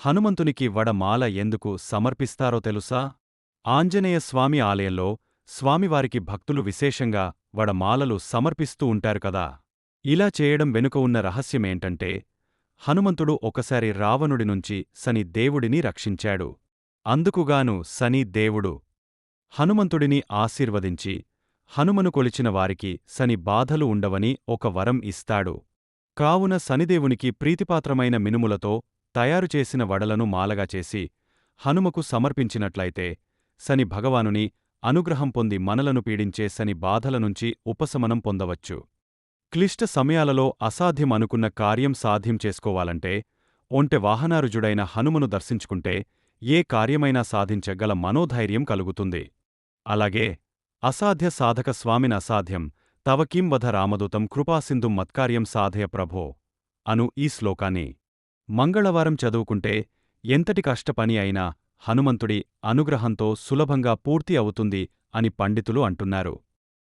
హనుమంతునికి వడమాల ఎందుకు సమర్పిస్తారో తెలుసా? ఆంజనేయస్వామి ఆలయంలో స్వామివారికి భక్తులు విశేషంగా వడమాలలు సమర్పిస్తూ ఉంటారు కదా. ఇలా చేయడం వెనుక ఉన్న రహస్యమేంటంటే, హనుమంతుడు ఒకసారి రావణుడి నుంచి శని దేవుడిని రక్షించాడు. అందుకుగాను శని దేవుడు హనుమంతుడిని ఆశీర్వదించి, హనుమను కొలిచిన వారికి శని బాధలు ఉండవని ఒక వరం ఇస్తాడు. కావున శనిదేవునికి ప్రీతిపాత్రమైన మినుములతో తయారుచేసిన వడలను మాలగా చేసి హనుమకు సమర్పించినట్లయితే శని భగవానుని అనుగ్రహం పొంది మనలను పీడించే శని బాధలనుంచి ఉపశమనం పొందవచ్చు. క్లిష్ట సమయాలలో అసాధ్యమనుకున్న కార్యం సాధ్యం చేసుకోవాలంటే ఒంటె వాహనారుజుడైన హనుమను దర్శించుకుంటే ఏ కార్యమైనా సాధించగల మనోధైర్యం కలుగుతుంది. అలాగే అసాధ్య సాధక స్వామిన అసాధ్యం తవ కిం వధ రామదూతం కృపాసింధుం మత్కార్యం సాధయ ప్రభో అను ఈ శ్లోకాన్ని మంగళవారం చదువుకుంటే ఎంతటి కష్టపని అయినా హనుమంతుడి అనుగ్రహంతో సులభంగా పూర్తి అవుతుంది అని పండితులు అంటున్నారు.